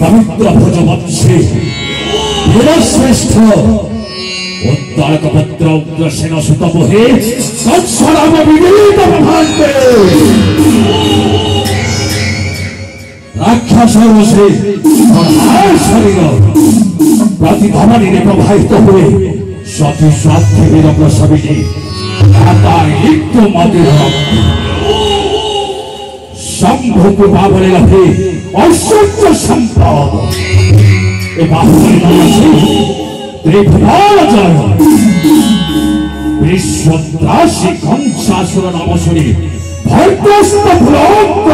पवित्र भुज वंशी वीरश्रेष्ठ उत्तारक पुत्र उग्रसेन सुत मोहे तत्सराम विनीत प्रभाते राक्षस से शरीर प्रतिधमनी ने प्रभावित हुए सती स्वास्थ्य वीर प्रसवी शंभु को बाबले लभे ऐश्वर्य संपद ए बाहुबली त्रिभुवन जय विश्वत्रासी कंसासुर नाम शुणी भयग्रस्त भूलोक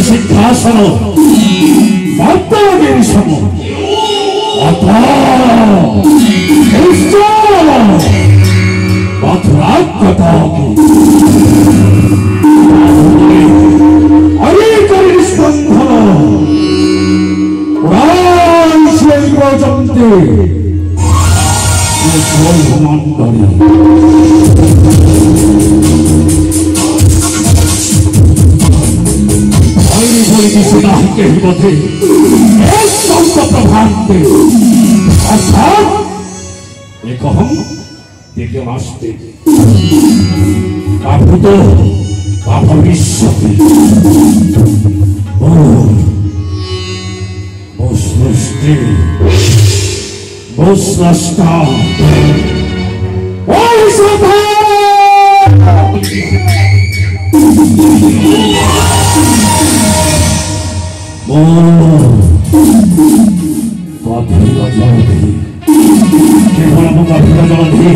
सिंहासन स्पंदन प्रभाते ही बोधे शब्द प्रभाते अर्थात एक हम देखे वास्ते काभूत का भविष्य सृष्टि स्रष्टा केवल गभीर जलधि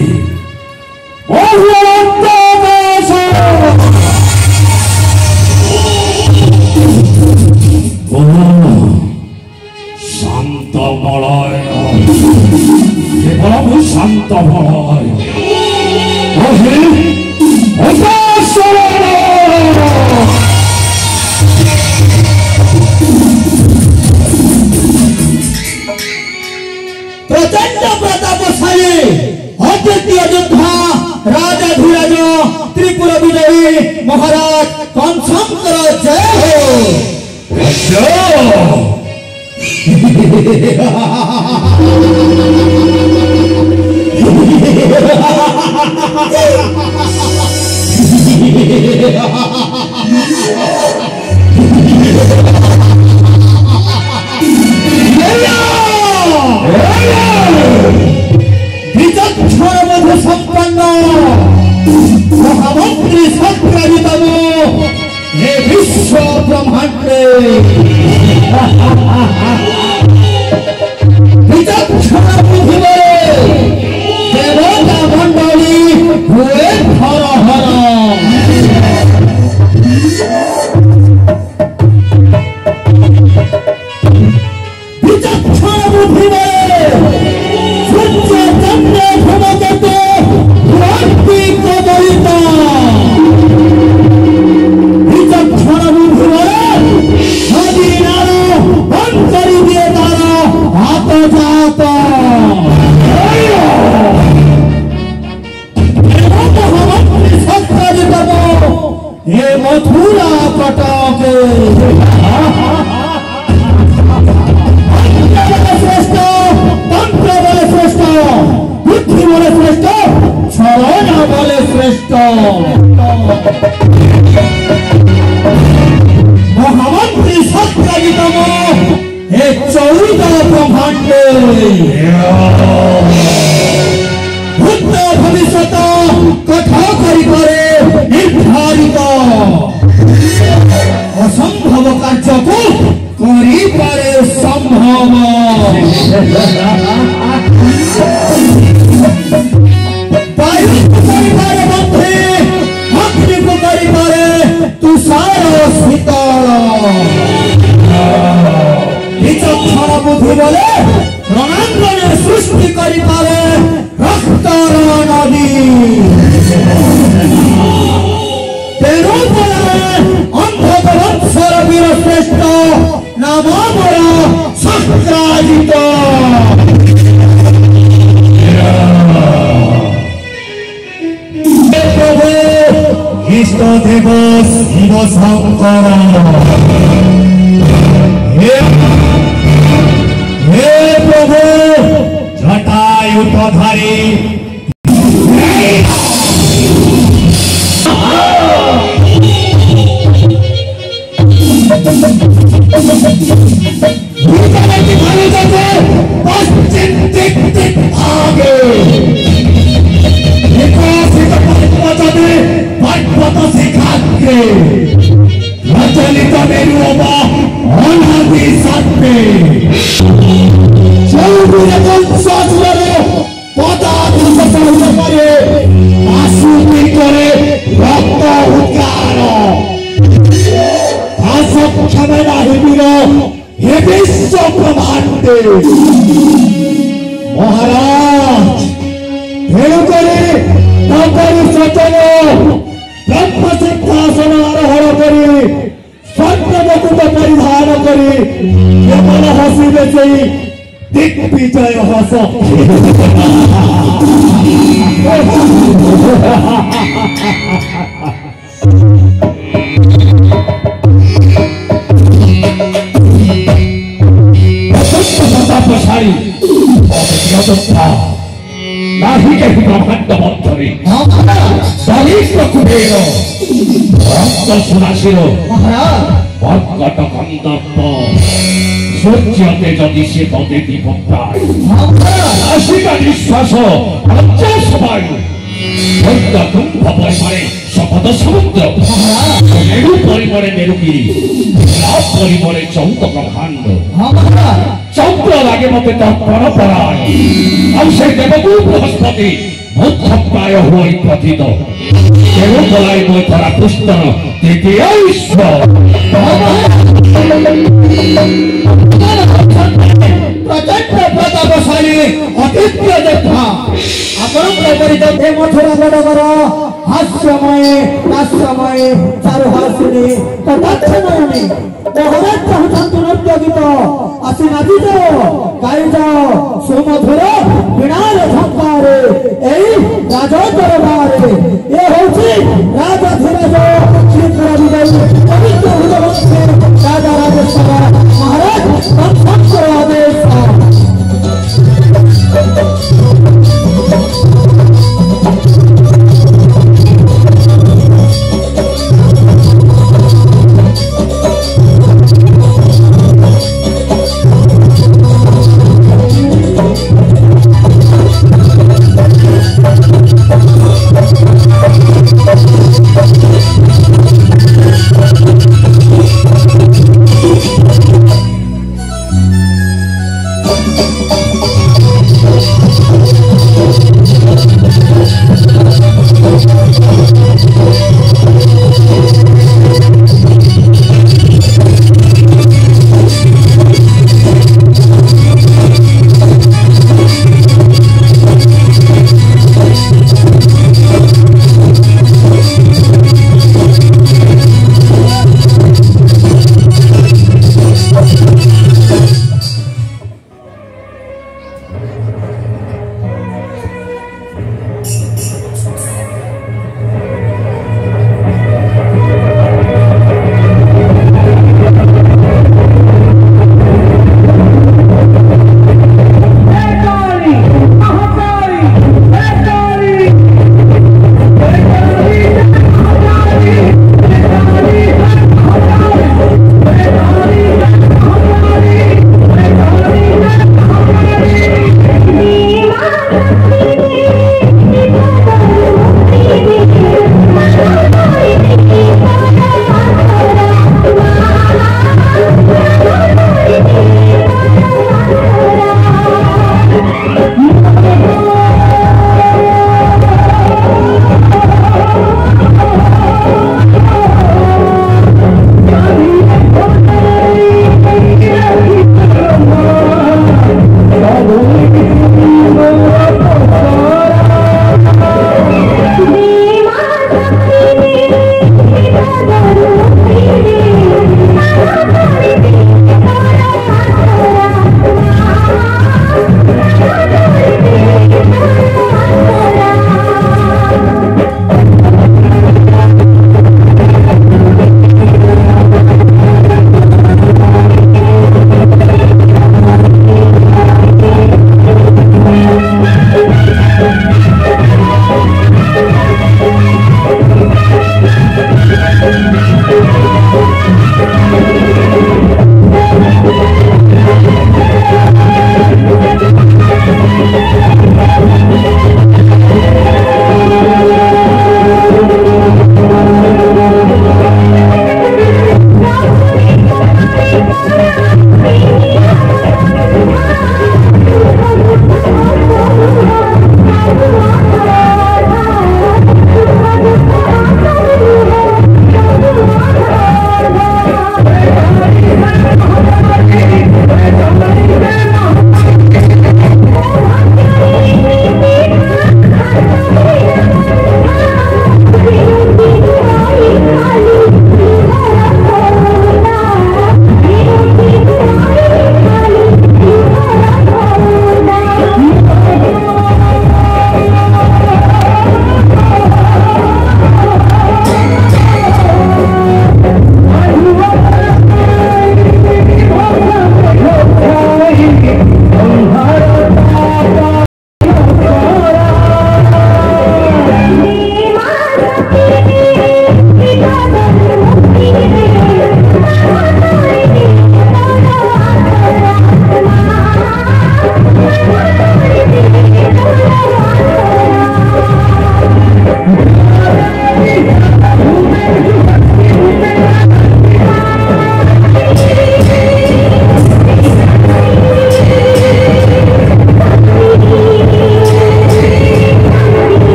शांत बलय केवल शांत बलय प्रचंड प्रतापशाली अद्वितीय योद्धा राजाधिराज त्रिपुर विजयी महाराज कंसंकर जय हो। विचक्षण मधु संपन्न महामंत्री सत्प्रजितम हे विश्व ब्रह्मांडे विचक्षण बुद्धि देवता मंडली हुए हर हर विचक्षण बुद्धि सूर्य चंद्र धूमकेतु क्रांति कदलित विचक्षण बुद्धि नदी नारो बंद कर दिए तारा हाथ जाता ये मथुरा कटक श्रेष्ठ तंत्र बल श्रेष्ठ बुद्धि बल श्रेष्ठ क्षरण बल श्रेष्ठ महामंत्री सत्प्रजितम हे 14 ब्रह्मांड भूत भविष्य कथा करे निर्धारित असंभव कार्य को करी पारे संभव वायु को करी पारे बंधे अग्नि को करी पारे तुषार शीतल विचक्षण बुद्धि बोले रणांगन सृष्टि करी पारे रक्तर नदी तेरू बोले अंधकवत्सर वीर श्रेष्ठ नाम मोरा सत्राजित प्रभु इष्ट देव शिव शंकर हे प्रभु जटायुधारी महाराज ब्रह्म सिंहासन आरोहण करी स्वर्णमुकुट परिधान करी केवल हसिबे सेई दिग्विजय हस ଅଯୋଧ୍ୟା ନାହିଁ କେହି ବ୍ରହ୍ମାଣ୍ଡ ମଧ୍ୟରେ ଦରିଦ୍ର କୁବେର ରକ୍ତ ସୁନାଶୀର ମର୍କଟ ଗନ୍ଧର୍ବ ସୂର୍ଯ୍ୟ ତେଜ ଦିଶେ ତତେ ଦୀପ ପ୍ରାୟ ଆସିକା ନିଶ୍ୱାସ ପଚାଶ ବାୟୁ କୁମ୍ଭ ପରିମାଣେ ଶପଥ ସମୁଦ୍ର ମେରୁ ପରିମାଣେ ମେରୁଗିରି ପରିମାଣେ 14 ବ୍ରହ୍ମାଣ୍ଡ ଚନ୍ଦ୍ର ଲାଗେ ମତେ ତର୍ପଣ ପରାୟ ଆଉ ସେ ଦେବକୁ ବୃହସ୍ପତି ମୁଖ୍ୟ ପ୍ରାୟ ହୁଏ ପ୍ରଥିତ ତେଣୁ କଲାଇ ମୋ ଧରା ପୁସ୍ତନ ତୃତୀୟ ଈଶ୍ୱର प्रचंड प्रतापशाली अतिथ्य देखा आपण परिचित हे मथुरा गडवर हास्यमय हास्यमय चारुहासिनी कटाक्षमयनी महाराज चाहूँ नृत्य गीत आसी नाची जाओ गाई जाओ सुमधुर बिणार झंकारे एई राजा दरबारे ये होची राजा धीरज श्रीधर विजय पवित्र हृदय राजा राजेश्वर महाराज संसद आदेश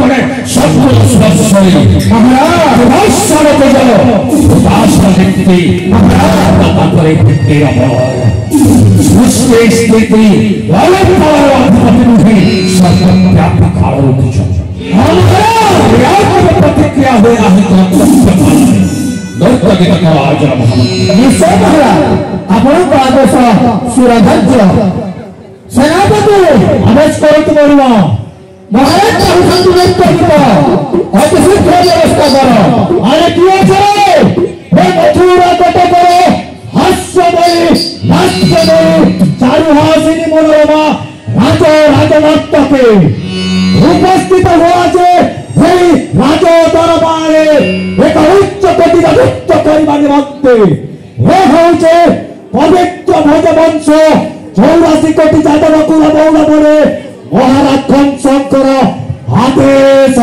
করে সকল সদস্যই মহারাজ স্বাগত জানো দাসা দেখতে মহারাজ করে ফিরে আমার সুস্থ স্থিতি বলে পাওয়ার অধিপতি সর্বব্যাপী খাওয়ার উঠেছে प्रतिक्रिया हुए ଆପଣଙ୍କ ଆଦେଶ ସୁରଧାର୍ଯ୍ୟ ସେନାପତି ଆଦେଶ କରନ୍ତୁ କରିବ ମହାରାଜ ଚାହୁଁଛନ୍ତି ନେତୃତ୍ୱ ଅତି ଶୀଘ୍ର ବ୍ୟବସ୍ଥା କର ଆରେ କିଏ ଅଛ ମଥୁରା କଟକର ହାସ୍ୟମୟୀ ନାଟ୍ୟମୟୀ ଚାରୁହାସିନୀ ମନୋରମା রাজ রাজনাট্যকে উপস্থিত হয়েছে এই রাজ দরবারে এক উচ্চ কোটির নৃত্য করিবা নিমন্তে এ হচ্ছে পবিত্র ভোজবংশ 84 কোটি যাদব কুল বৌরবরে মহারাজ শঙ্কর আদেশ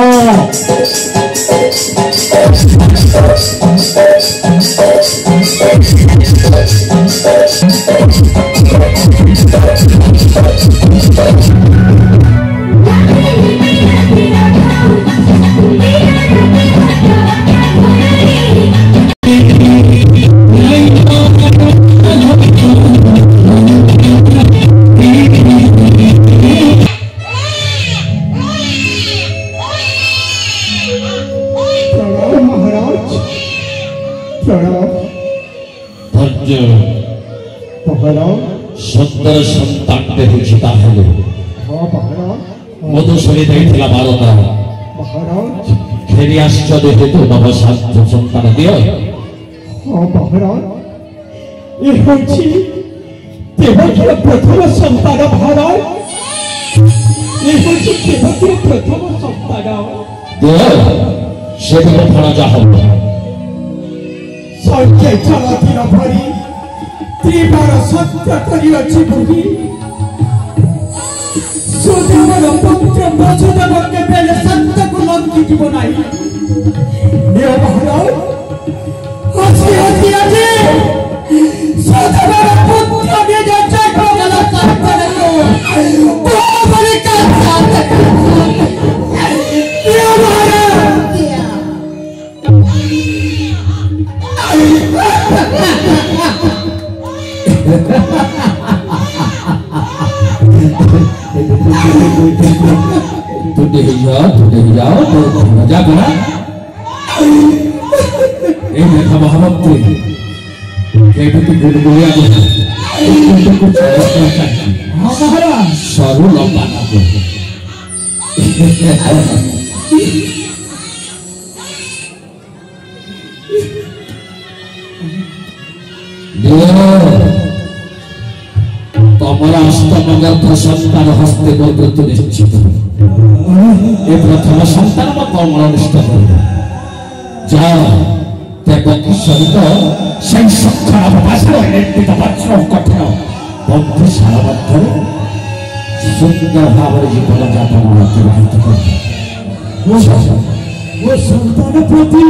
सुंदर संतान होता है मधुसरी देला बारता फेरी आश्चर्य हेतु नव संतान दियो प्रथम संतान महाराज प्रथम संतान दियो से फल जा संजय चला भरी त्रिबार सत्य करियछि बुद्धि सुदेवर पुत्र वसुदेव के पहले सत्य को लंकी जीवन आई ने महाराज हसी हसी आजे सुदेवर पुत्र ने जो चक्र गला सत्य को तो बड़े का साथ ये जाओ मजा करा देखा महामंत्री गुड़गुड़िया सरू लंबा तमरा अष्टमगर्भ संतान हस्ते मृत्यु निश्चित प्रथम संतान कमल निष्ठ जा सहित से सक्षण भाषा निर्मित वज्र कठिन बंधुशाला मध्य सुंदर भाव जीवन जापन अतिबाहित कर संतान प्रति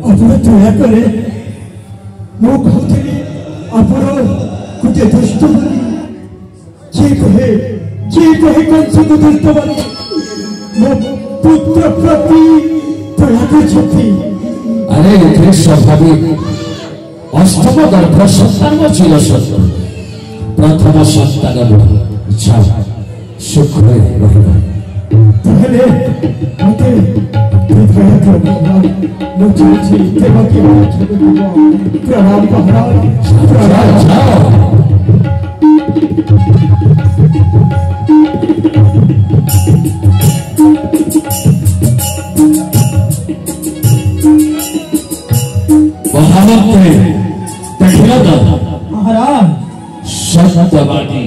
अपने दया करे मो कहते अपन गोटे दुष्ट बनी जे कहे कंस को दुष्ट बनी मो पुत्र प्रति दया करछथि अरे ये स्वाभाविक अष्टम गर्भ संतान चिर सत्य प्रथम संतान इच्छा सुख रहिबा पहले मते दया करो मुझे देवा की प्रणाम महाराज महाराज सत्यवादी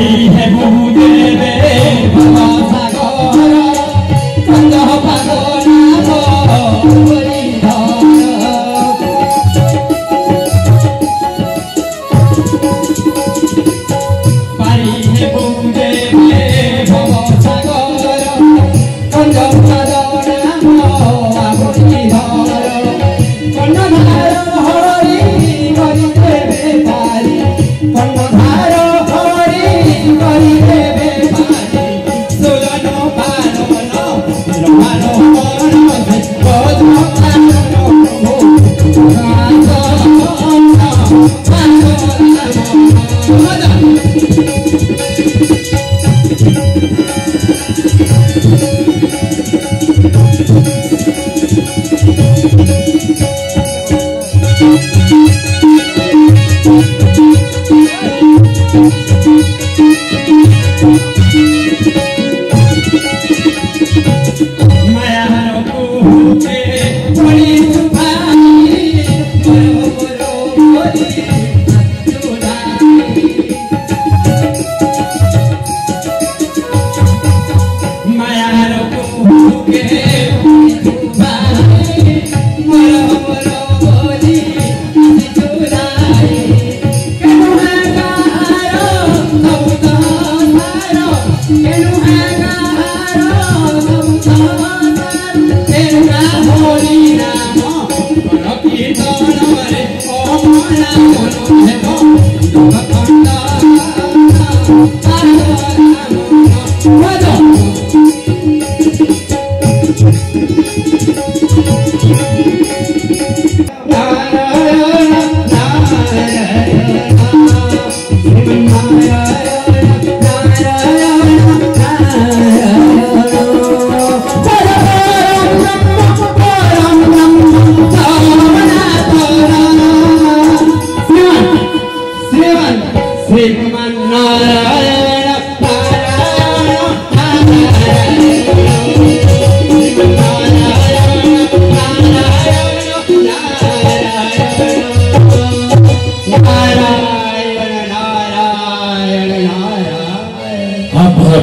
पारी है बुदेवे भवसागर कंद पागना पारी है बुदेवे भवसागर कंद पागना कर्णधार हरि गरिदेवे पारी कर्णधार हरि गरिदेवे पारी सुलन पालन रमान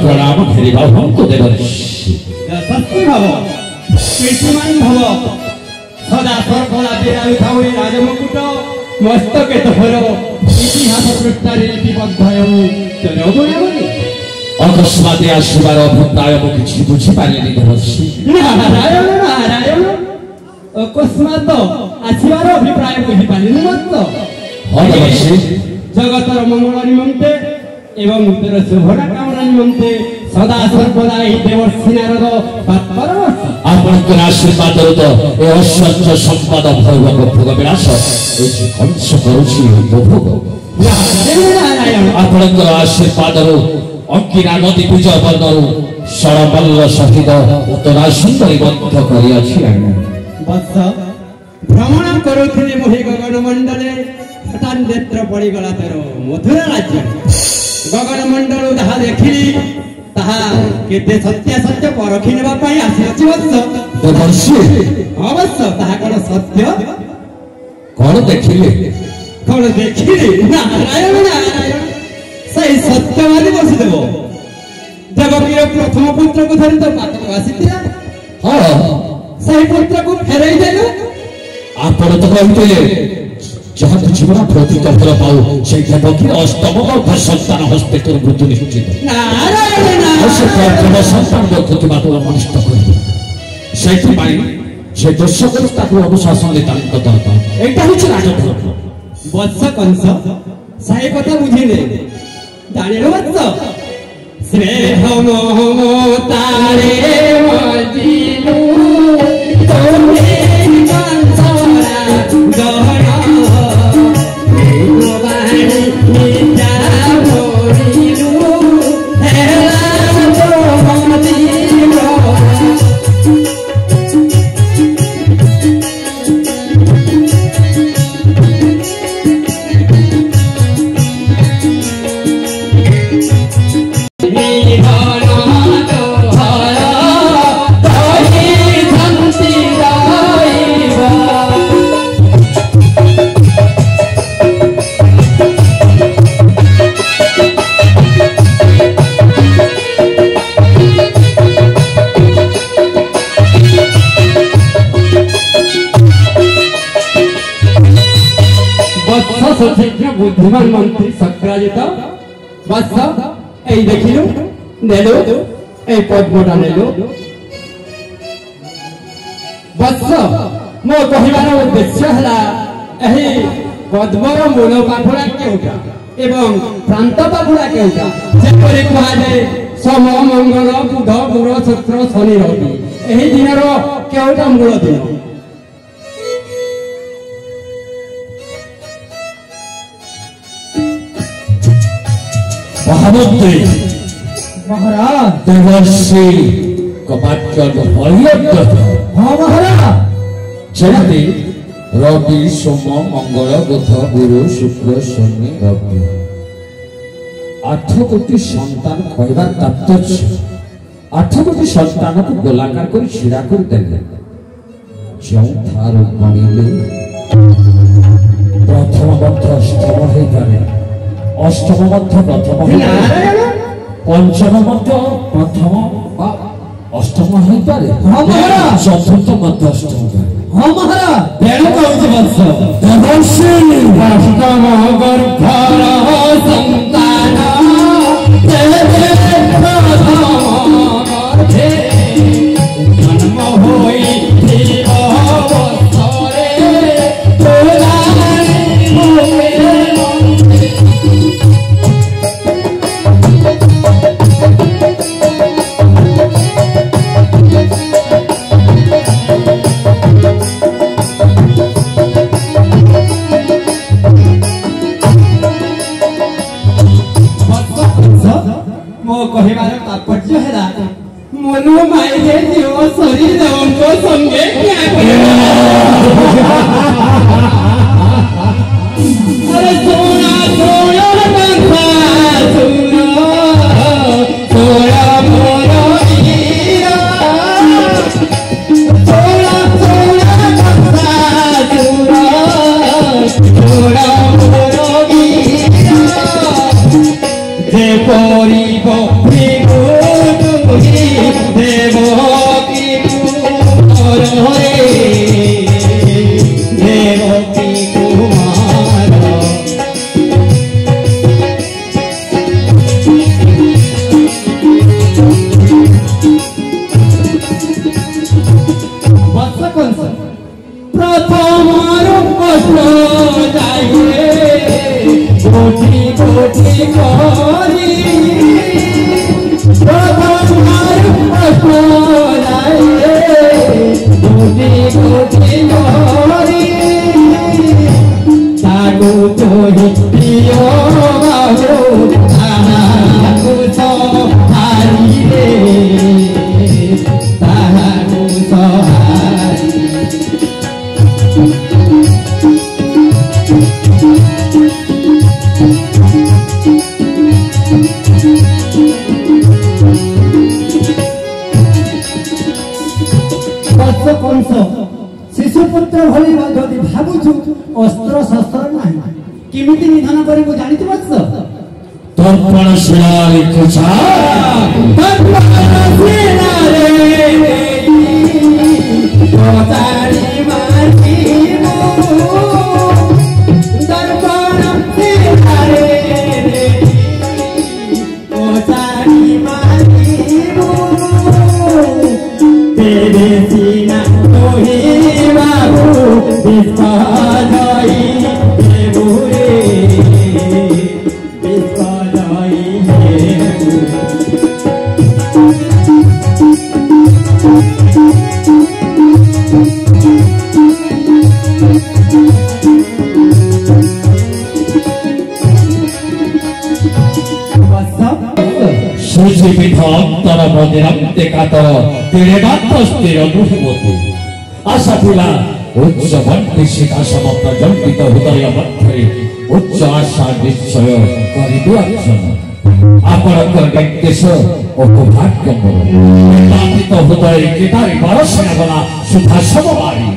प्रणाम फेरी भाव हम तो देव सत्य भाव कीर्तिमान भव सदा सर्वदा बिराई थाउ राजमुकुट मस्तके तोहर इतिहास पृष्ठारे लिपिबद्ध हेउ चलो बोली अकस्मात आसबार अभिप्राय मु किछि बुझी पारिनी देवसी नारायण नारायण अकस्मात आसबार अभिप्राय बुझी पारिनी मत हो देवसी जगतर मंगल निमंते एवं उत्तर शुभना कामना निमंते सदा सर्वदा ही देवर्षि नारद तत्पर आपनकर आशीर्वाद तो ए असत्य संपद भोग भोग विलास ए कंस करूछि उपभोग नारायण आपनकर आशीर्वाद अंकिरा नदी विजय बंदर सरबल्ल सहित उत्तरा सुंदरी बंध करी अछि वत्स भ्रमण करुथिले मोहि गगन मंडले हठात नेत्र पड़ी गला तेर मधुर राज्य गगन मंडल जहा देखिली ताहा केते सत्य सत्य परखि नेबा पई आसी अछि वत्स देवर्षि अवश्य ताहा कोन सत्य कोन देखिले नारायण नारायण सही सत्यवादी बसुदेव देवकीर प्रथम पुत्र को धरि तो पातक आसीथिला हां सही पुत्र को फेराई देलु आपण तो कहते जहाँ जीवन प्रतीक फल पाऊ से देवकीर अष्टम संतान हस्ते कर मृत्यु निश्चित संतान व्यक्ति अनिष्ट कर दर्श कर अनुशासन यहाँ हूँ राजधर्म वत्स कंस सही कथा बुझिले जाने वत्स स्नेह मोह तारे मजिलु तोमे कंसरा गहना सुशिक्षित बुद्धिमान मंत्री शक्राजित बस এই দেখিলু নেলো এই পদ্মটা নেলো बस मो कहिबार उद्देश्य हला एही पद्मर मूल पाखुड़ा केउटा एवं प्रांत पाखुड़ा केउटा जेपरि कहा जाय सम मंगल बुध गुरु शुक्र शनि रवि एही दिनर केउटा मूल दिन महाराज देवर्षि कपाटकर हरियत हाँ महाराज जयति रवि सोम मंगल बुध गुरु शुक्र शनि रवि 8 कोटी संतान खैबार तात्पर्य 8 कोटी संतान को गोलाकार कर छिड़ा कर देले जो थार गणिले प्रथम मध्य अष्टम हे जाने अष्टम मध्य प्रथम पंचम मध्य प्रथम अष्टम है पारे हां महाराज चतुर्थ मध्य अष्टम हां महाराज बेल कौज वंश देवर्षि अष्टम गर्भर संतान तेरे जन्म होई जीव वत्सरे तोरा कहिबार तात्पर्य है मनु माइले जीव शरीर देवंको संगे क्या अरे सोना सोना पंखा सुनो सोना मोरो हीरा सोना सोना पंखा सुनो सोना मोरो हीरा जे परिब शिशुपुत्र भली जदि भावुछु अस्त्र शस्त्र नाही किमिति निधन करिबो जानिति बस तर्पण शिलारे कुचा तर्पण शिलारे कोतारी मारिबो तर्पण शिलारे कोतारी मारिबो तेरे सीना तोही बाबू विस्ताराई देवरे विस्ताराई सूची विधातर मदिरम देखातर तेरे बात स्थिर गृहवती आशा थिला उच्च बंटी शिखा समस्त जंपित हृदय मध्य उच्च आशा निश्चय करिबे अर्चन आपणक निर्देश ओ भाग्य मोर एकांतित हृदय केदारी बरसना बना सुधा समवारी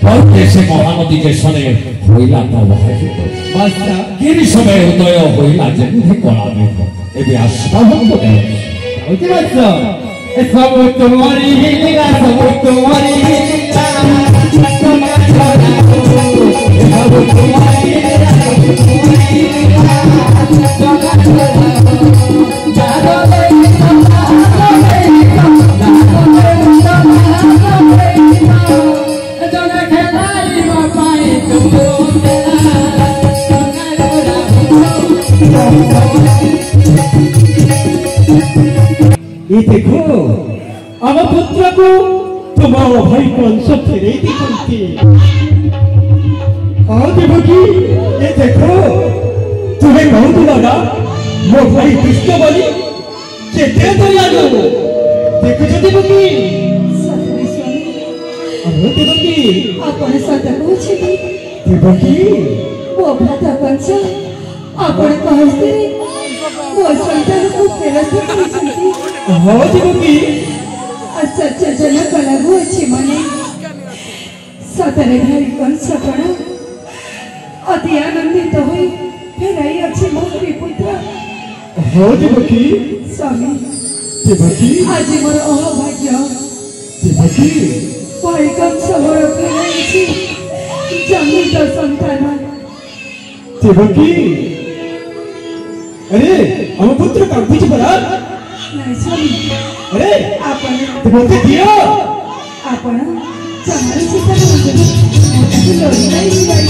और कैसे महानदी के सने होइला तो वहाजित बस गिरि समय हृदय होइला जेमि कोणामे एबे आस्था हम दे ओके बस सब तुम्हारी लीला सब तुम्हारी लीला सब तुम्हारी लीला ये देखो आम पुत्र को तुम भाई कंस फेरे हाँ देवकी ये देखो तुम्हें कहूला ना मो भाई कृष्ण बोली केते दयालु देखो देवकी देवकी आपण सत कहते देवकी मो भ्राता कंस आपण कहते मो संतान को फेरस्ते करिसंती हाँ देवकी आश्चर्यजनक लगुअछि मने सतरे भाई कंस पण अति आनंदित होई फेराई अछि मोर पुत्र हाँ देवकी स्वामी देवकी आज मोर अभाग्य देवकी भाई कंस मोर फेराई छी जमित संतान देवकी अरे हम पुत्र का बीच बड़ा नहीं स्वामी अरे आपण देवकी दियो आपण चांगली शिकवण होते लोरी नाही जाई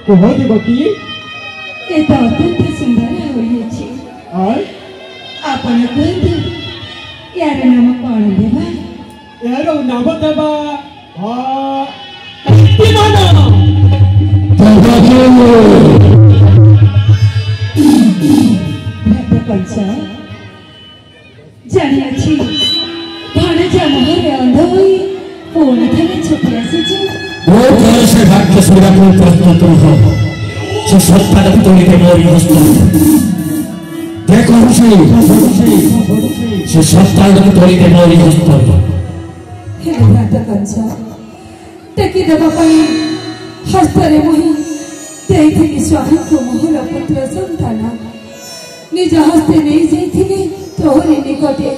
कह देवकी ये तो अत्यंत सुंदर होइछि और आपण कहते यार नाम कौन देवा यार नाम देवा कंस जानी अछि भाणजा मोहरे अंध होई पूर्ण थने छुपी आसी वो कौन से भाग्य सूर्य को प्रस्तुत हो जो सत्ता तोड़े मोरी हस्त देखो से सत्ता तोड़े मोरी हस्त हे भ्रात कंस टेकी देवा पई हस्तरे मोहि देइथिनि स्वामी को मोहर पुत्र संतान निज हस्ते नहीं जाइथिनि तोहरे निकटे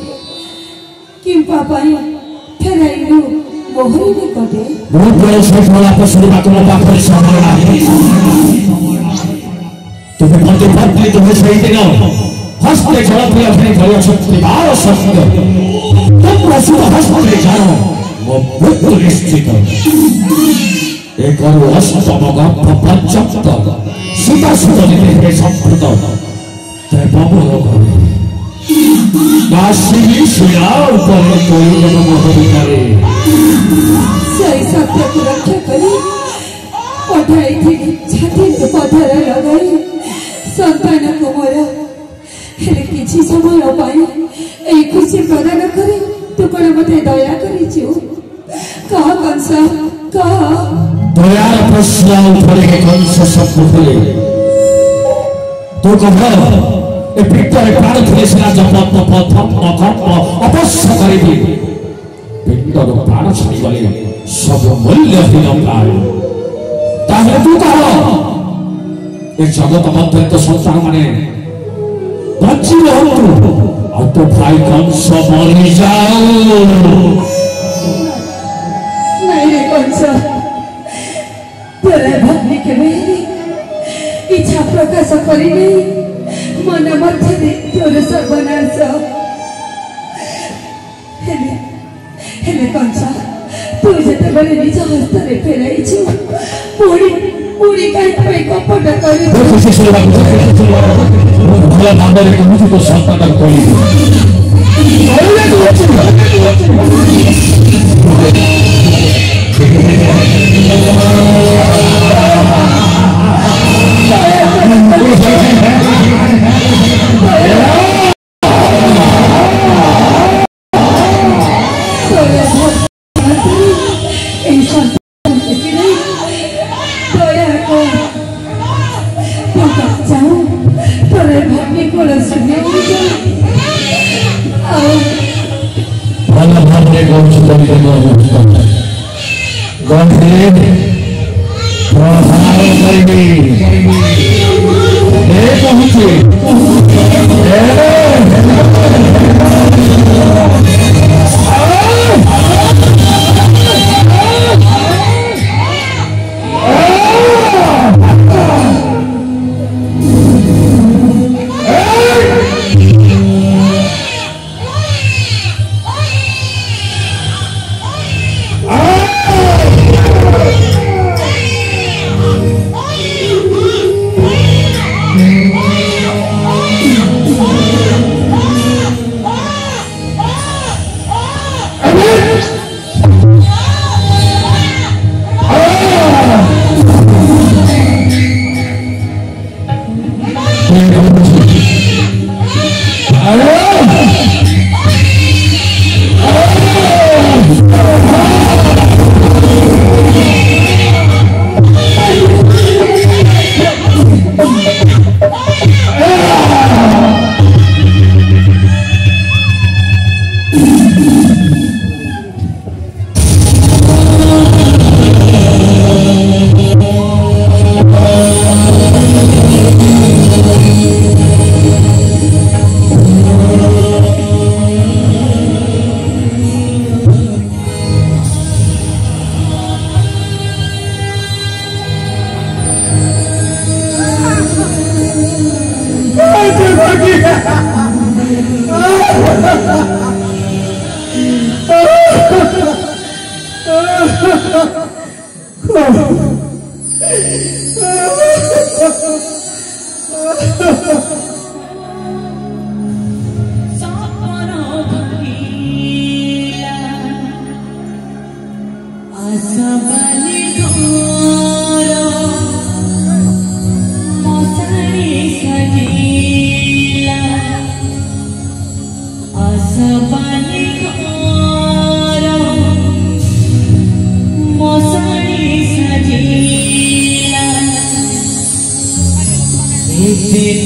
किंपा पई फेराइलु मोहरी निकटे बहुत बड़े से थोड़ा पसंद बातों में पापड़ संभालना तुम्हें पति पत्नी तुम्हें सही देना हस्ते जवाब दिया अपने भले शक्ति बार शब्द तुम रसूल हस्ते जानो वो बुद्ध निश्चित एक और अष्टमगा पंचम सीता सुता निकले संपूर्ण तेरे बाबू लोग नासिनी शिला ऊपर कोई जगह मोहरी करे सही सत्य को रक्षा करी पठाई थी छाती में पत्थर लगाई संतान को मोरा हेले किछि समय पाई ए खुशी प्रदान करे तू कोन मते दया करी छु कह कंस कह दया प्रश्न उठे के कंस सब बोले तो कह ए पितर प्राण थे सिना जपत प्रथम अकर्म अवश्य करिबी पितर प्राण छाड़ी गले सब मूल्यहीन प्राण ताहे तू कह ए जगत मध्य तो संसार माने बच्ची रहतु और तो भाई कंस मरि जाओ नहीं रे कंस तोरा भक्ति के मेरी इच्छा प्रकाश करी नहीं मन मध्य तोर सर्वनाश हेले हेले कंस तू जते बले निज हस्तरे फेराई छु पूरी पूरी काई पे कपट करी खुशी से भला नाम रे मुझे तो संतान कोई गंभीर प्रभाव करी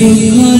कहूँ